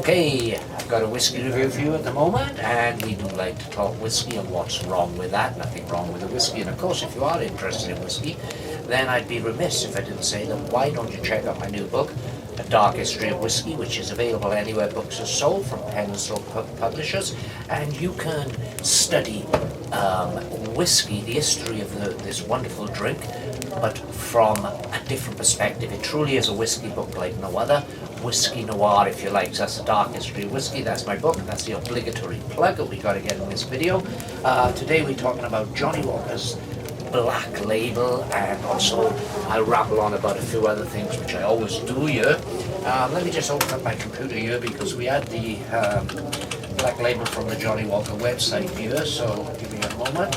Okay, I've got a whiskey review for you at the moment, and we do like to talk whiskey and what's wrong with that. Nothing wrong with the whiskey, and of course if you are interested in whiskey, then I'd be remiss if I didn't say that why don't you check out my new book, A Dark History of Whiskey, which is available anywhere books are sold from Pencil Publishers, and you can study whiskey, the history of this wonderful drink, but from a different perspective. It truly is a whiskey book like no other. Whiskey noir, if you like. So that's The Dark History of Whiskey. That's my book. That's the obligatory plug that we got to get in this video. Today we're talking about Johnnie Walker's Black Label, and also I'll ramble on about a few other things, which I always do here. Let me just open up my computer here, because we had the Black Label from the Johnnie Walker website here, so give me a moment.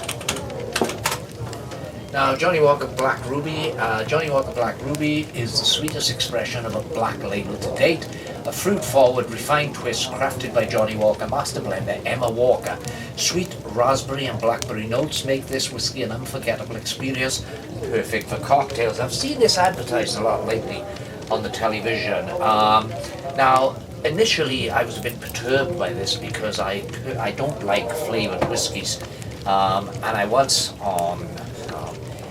Now, Johnnie Walker Black Ruby. Johnnie Walker Black Ruby is the sweetest expression of a black label to date. A fruit-forward, refined twist crafted by Johnnie Walker master blender Emma Walker. Sweet raspberry and blackberry notes make this whiskey an unforgettable experience, perfect for cocktails. I've seen this advertised a lot lately on the television. Now, initially I was a bit perturbed by this because I don't like flavoured whiskies, and I once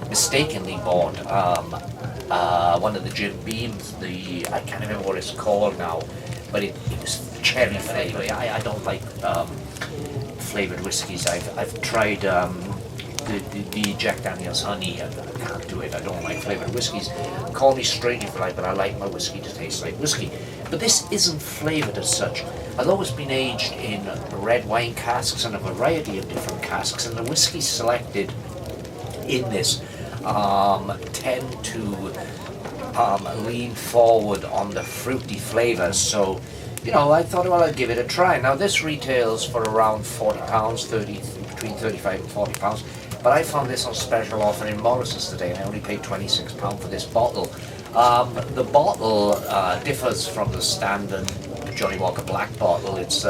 mistakenly bought one of the Jim Beams, I can't remember what it's called now, but it was cherry flavour. I don't like flavoured whiskies. I've tried the Jack Daniel's Honey. I can't do it. I don't like flavoured whiskies. Call me strange if you like, but I like my whiskey to taste like whiskey. But this isn't flavoured as such. Although it's been aged in red wine casks and a variety of different casks, and the whiskey selected in this tend to lean forward on the fruity flavors. So, you know, I thought, well, I'd give it a try. Now, this retails for around £40, between 35 and £40. But I found this on special offer in Morrison's today, and I only paid £26 for this bottle. The bottle differs from the standard Johnnie Walker Black bottle. It's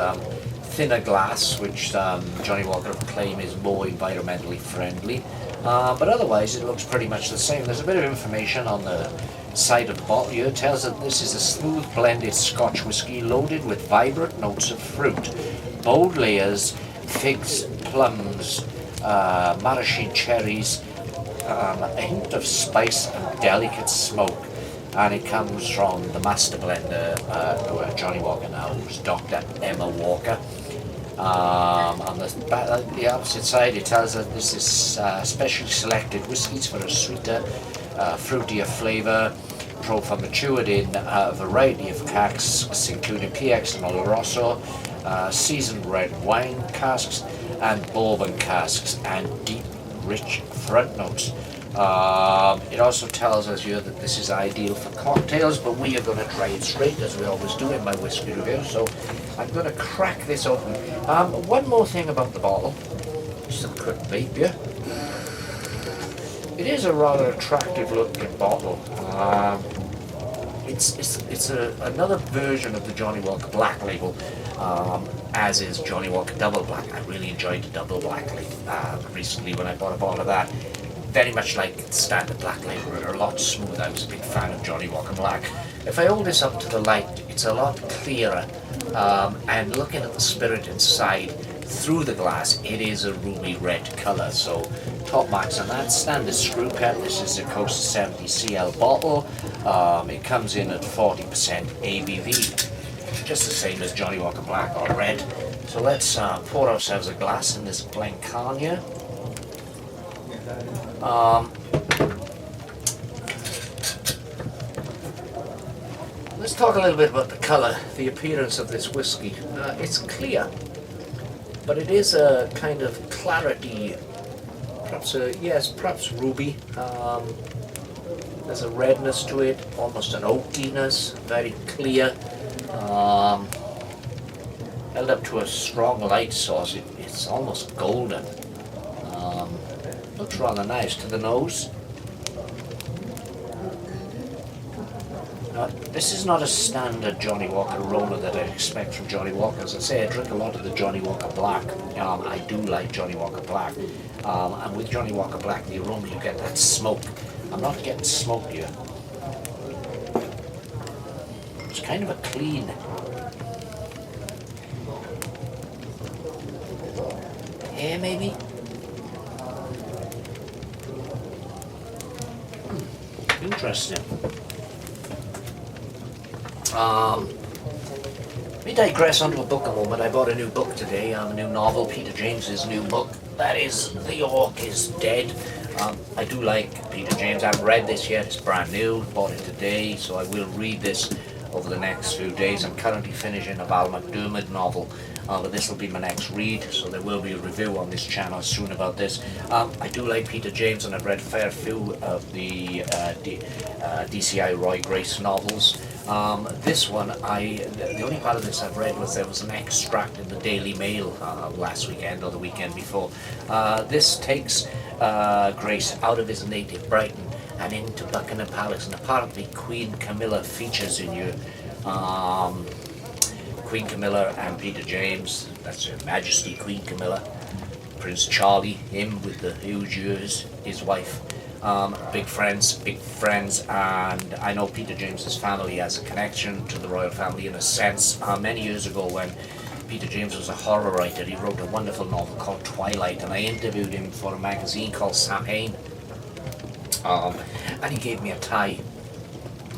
thinner glass, which Johnnie Walker claim is more environmentally friendly. But otherwise it looks pretty much the same. There's a bit of information on the side of the bottle here. It tells that this is a smooth blended Scotch whisky loaded with vibrant notes of fruit, bold layers, figs, plums, maraschino cherries, a hint of spice and delicate smoke. And it comes from the master blender, Johnnie Walker now, who's Dr. Emma Walker. On the opposite side, it tells us this is specially selected whiskies for a sweeter, fruitier flavour, profile matured in a variety of casks, including PX and Oloroso, seasoned red wine casks, and bourbon casks, and deep, rich front notes. It also tells us here that this is ideal for cocktails, but we are going to try it straight, as we always do in my whiskey review. So I'm going to crack this open. One more thing about the bottle, just a quick vape here. It is a rather attractive looking bottle. It's another version of the Johnnie Walker Black Label, as is Johnnie Walker Double Black. I really enjoyed the Double Black recently when I bought a bottle of that. Very much like standard Black Label, but a lot smoother. I was a big fan of Johnnie Walker Black. If I hold this up to the light, it's a lot clearer, and looking at the spirit inside through the glass, it is a ruby red colour. So top marks on that. Standard screw cap. This is a Coast 70 CL bottle. It comes in at 40% ABV, just the same as Johnnie Walker Black or Red. So let's pour ourselves a glass in this Blancania. Let's talk a little bit about the colour, the appearance of this whiskey. It's clear, but it is a kind of clarity, perhaps ruby. There's a redness to it, almost an oakiness, very clear. Held up to a strong light source, it's almost golden. Looks rather nice to the nose. This is not a standard Johnnie Walker aroma that I expect from Johnnie Walker. As I say, I drink a lot of the Johnnie Walker Black. I do like Johnnie Walker Black. And with Johnnie Walker Black, the aroma, you get that smoke. I'm not getting smoke here. It's kind of a clean there maybe? Interesting. We digress onto a book a moment. I bought a new book today, a new novel, Peter James's new book. That is The York is Dead. I do like Peter James. I haven't read this yet. It's brand new. Bought it today, so I will read this over the next few days. I'm currently finishing a Val McDermid novel, but this will be my next read, so there will be a review on this channel soon about this. I do like Peter James, and I've read a fair few of the DCI Roy Grace novels. This one, the only part of this I've read was there was an extract in the Daily Mail last weekend or the weekend before. This takes Grace out of his native Brighton and into Buckingham Palace, and apparently Queen Camilla features in you. Queen Camilla and Peter James, that's Her Majesty Queen Camilla, Prince Charlie, him with the huge ears, his wife. Big friends, and I know Peter James's family has a connection to the royal family in a sense. Many years ago, when Peter James was a horror writer, he wrote a wonderful novel called Twilight, and I interviewed him for a magazine called Samhain. And he gave me a tie,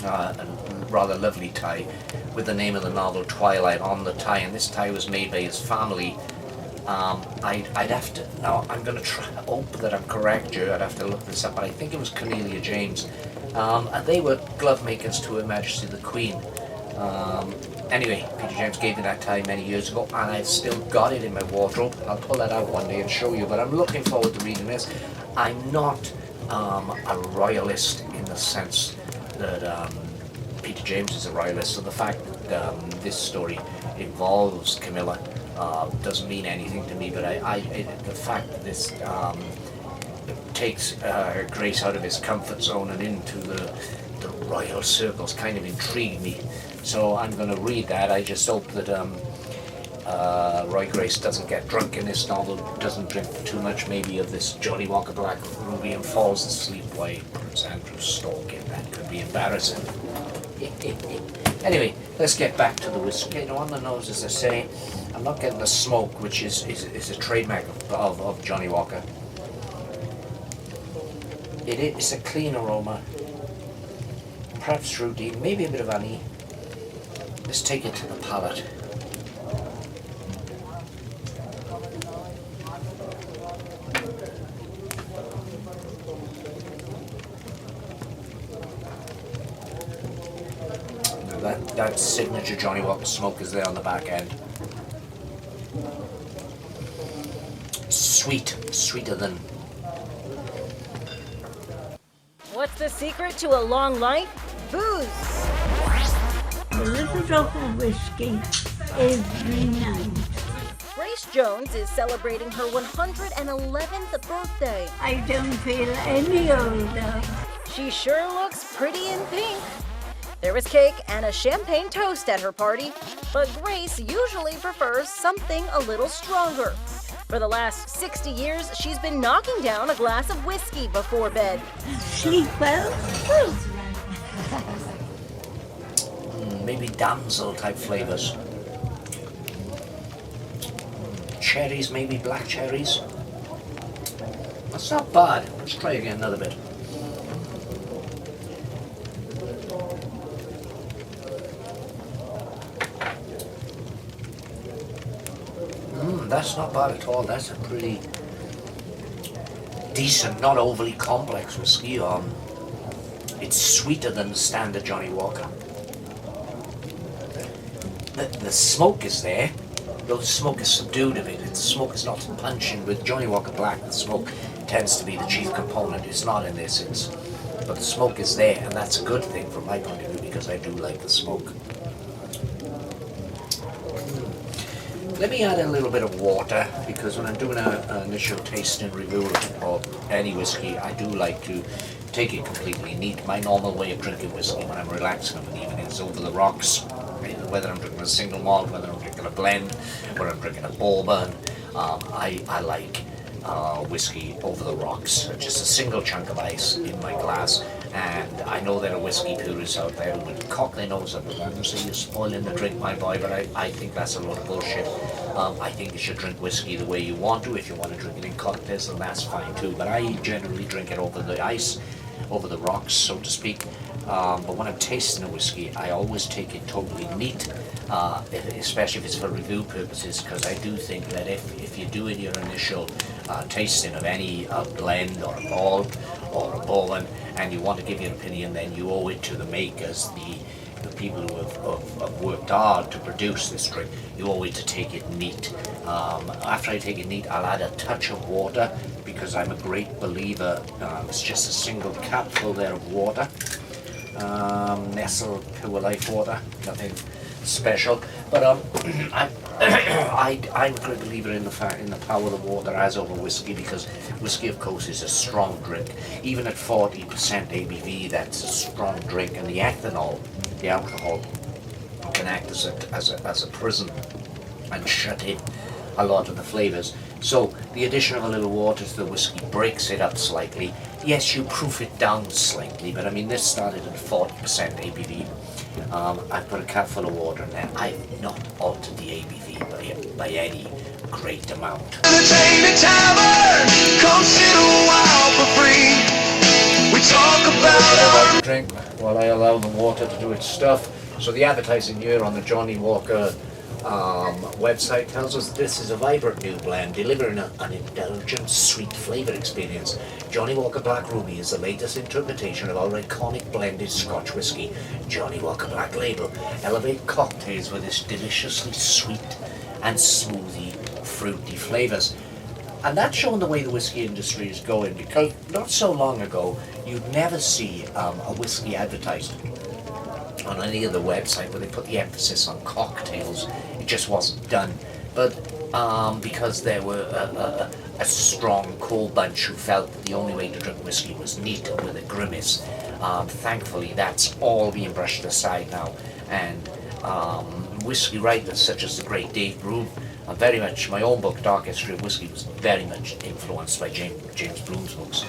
a rather lovely tie, with the name of the novel Twilight on the tie, and this tie was made by his family. I'd have to, now I'm going to try to hope that I'm correct here, I'd have to look this up, but I think it was Cornelia James, and they were glove makers to Her Majesty the Queen. Anyway, Peter James gave me that tie many years ago, and I've still got it in my wardrobe. I'll pull that out one day and show you, but I'm looking forward to reading this. I'm not a royalist in the sense that Peter James is a royalist, so the fact that this story involves Camilla doesn't mean anything to me, but the fact that this takes Grace out of his comfort zone and into the royal circles kind of intrigued me. So I'm going to read that. I just hope that Roy Grace doesn't get drunk in this novel, doesn't drink too much maybe of this Johnnie Walker Black Ruby and falls asleep while Prince Andrew's stalking. That could be embarrassing. Anyway, let's get back to the whiskey. You know, on the nose, as I say, I'm not getting the smoke, which is a trademark of Johnnie Walker. It's a clean aroma, perhaps fruity, maybe a bit of honey. Let's take it to the palate. That signature Johnnie Walker smoke is there on the back end. Sweeter than... What's the secret to a long life? Booze. A little drop of whiskey every night. Grace Jones is celebrating her 111th birthday. I don't feel any older. She sure looks pretty in pink. There was cake and a champagne toast at her party, but Grace usually prefers something a little stronger. For the last 60 years, she's been knocking down a glass of whiskey before bed. Sleep well? Maybe damsel type flavors. Cherries, maybe black cherries. That's not bad. Let's try again another bit. That's not bad at all. That's a pretty decent, not overly complex whiskey. It's sweeter than the standard Johnnie Walker. The smoke is there, though the smoke is subdued a bit. The smoke is not punching. With Johnnie Walker Black, the smoke tends to be the chief component. It's not in this, but the smoke is there, and that's a good thing from my point of view because I do like the smoke. Let me add a little bit of water, because when I'm doing an initial tasting review of any whiskey, I do like to take it completely neat. My normal way of drinking whiskey when I'm relaxing of an evening is over the rocks. Whether I'm drinking a single malt, whether I'm drinking a blend, whether I'm drinking a bourbon, I like whiskey over the rocks. Just a single chunk of ice in my glass, And I know there are whiskey purists out there who would cock their nose up at that and say, you're spoiling the drink, my boy, but I think that's a load of bullshit. I think you should drink whiskey the way you want to. If you want to drink it in cocktails, then that's fine too. But I generally drink it over the ice, over the rocks, so to speak. But when I'm tasting a whiskey, I always take it totally neat, especially if it's for review purposes, because I do think that if you're doing your initial tasting of any blend or a malt or a bourbon, and you want to give your opinion, then you owe it to the makers, the people who have worked hard to produce this drink. You owe it to take it neat. After I take it neat, I'll add a touch of water, because I'm a great believer. It's just a single capful there of water. Nestle Pure Life water, nothing special. But I'm a great believer in the power of the water as over whiskey, because whiskey, of course, is a strong drink. Even at 40% ABV, that's a strong drink, and the ethanol, the alcohol, can act as a prison and shut in a lot of the flavors. So the addition of a little water to the whiskey breaks it up slightly. Yes, you proof it down slightly, but I mean, this started at 40% ABV. I put a cupful of water in there. I've not altered the ABV by any great amount. Entertain a tavern, come sit a while for free. We talk about our Drink while I allow the water to do its stuff. So the advertising here on the Johnnie Walker website tells us this is a vibrant new blend delivering an indulgent, sweet flavor experience. Johnnie Walker Black Ruby is the latest interpretation of our iconic blended Scotch whisky. Johnnie Walker Black Label elevate cocktails with its deliciously sweet and smoothie, fruity flavors. And that's showing the way the whiskey industry is going, because not so long ago you'd never see a whiskey advertised on any other website where they put the emphasis on cocktails. It just wasn't done. But because there were a strong core bunch who felt that the only way to drink whiskey was neat with a grimace, thankfully that's all being brushed aside now. And whiskey writers such as the great Dave Broom, very much, my own book, Dark History of Whiskey, was very much influenced by James Bloom's books.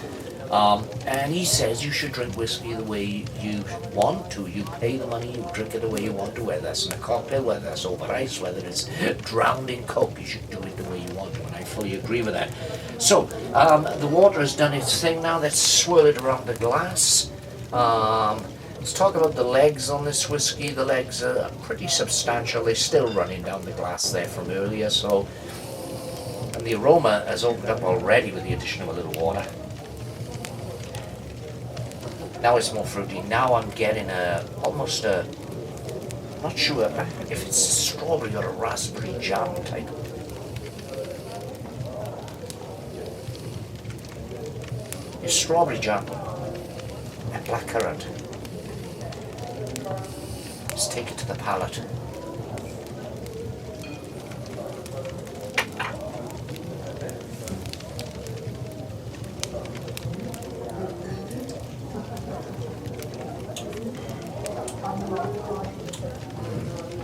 And he says you should drink whiskey the way you want to. You pay the money, you drink it the way you want to, whether that's in a cocktail, whether that's over ice, whether it's drowned in Coke, you should do it the way you want to, and I fully agree with that. So, the water has done its thing now. Let's swirl it around the glass. Let's talk about the legs on this whiskey. The legs are pretty substantial. They're still running down the glass there from earlier, so... And the aroma has opened up already with the addition of a little water. Now it's more fruity. Now I'm getting almost a, not sure if it's a strawberry or a raspberry jam type. It's strawberry jam and blackcurrant. Let's take it to the palate.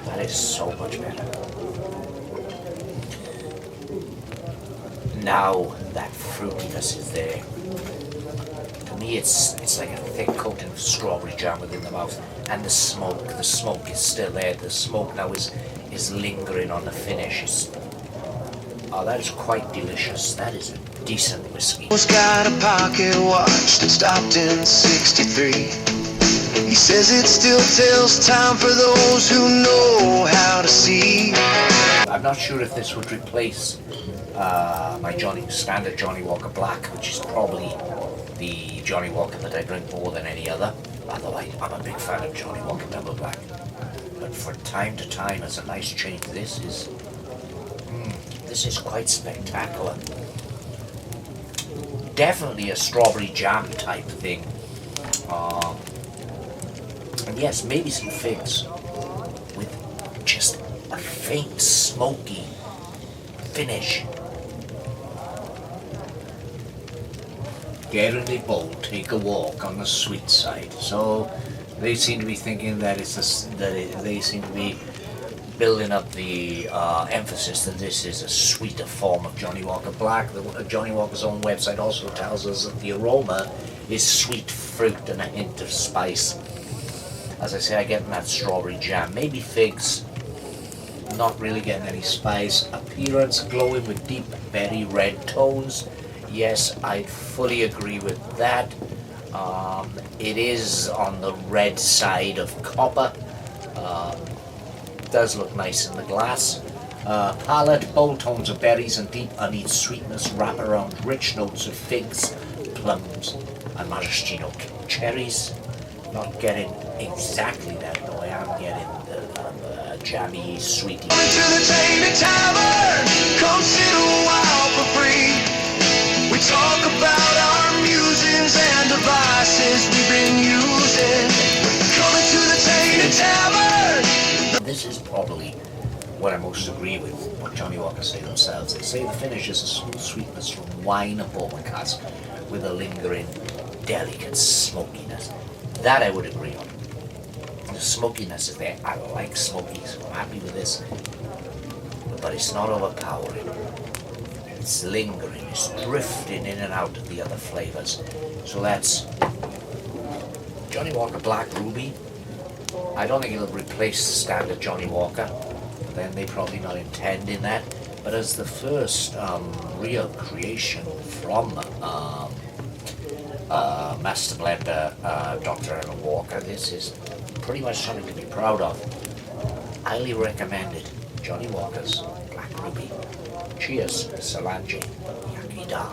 That is so much better. Now that fruitiness is there. To me, it's like a thick coating of strawberry jam within the mouth, and the smoke is still there. The smoke now is lingering on the finish. Oh, that is quite delicious. That is a decent whiskey. He's got a pocket watch that stopped in '63. He says it still tells time for those who know how to see. I'm not sure if this would replace my standard Johnnie Walker Black, which is probably the Johnnie Walker that I drink more than any other. Although I'm a big fan of Johnnie Walker Double Black. But for time to time, as a nice change, this is quite spectacular. Definitely a strawberry jam type thing. And yes, maybe some figs with just a faint smoky finish. Get in the boat, take a walk on the sweet side. So they seem to be thinking that they seem to be building up the emphasis that this is a sweeter form of Johnnie Walker Black. Johnnie Walker's own website also tells us that the aroma is sweet fruit and a hint of spice. As I say, I get that strawberry jam, maybe figs. Not really getting any spice. Appearance glowing with deep berry red tones. Yes, I fully agree with that. It is on the red side of copper. Does look nice in the glass. Palate, bold tones of berries and deep uneat sweetness wrap around rich notes of figs, plums, and maraschino cherries. Not getting exactly that, though I am getting the jammy, sweety. To the Tainted Tavern, come sit a while for free. We talk about our musings and devices we've been using. Coming to the Tainted Tavern. This is probably what I most agree with what Johnnie Walker say themselves. They say the finish is a smooth sweetness from wine and bourbon cask with a lingering, delicate smokiness. That I would agree on. The smokiness is there. I like smoky, so I'm happy with this. But it's not overpowering. It's lingering. It's drifting in and out of the other flavors. So that's Johnnie Walker Black Ruby. I don't think it'll replace standard Johnnie Walker. Then they probably not intending that. But as the first real creation from Master Blender Dr. Ellen Walker, this is pretty much something to be proud of. Highly recommended. Johnnie Walker's Black Ruby. Cheers, Solange. Yakida.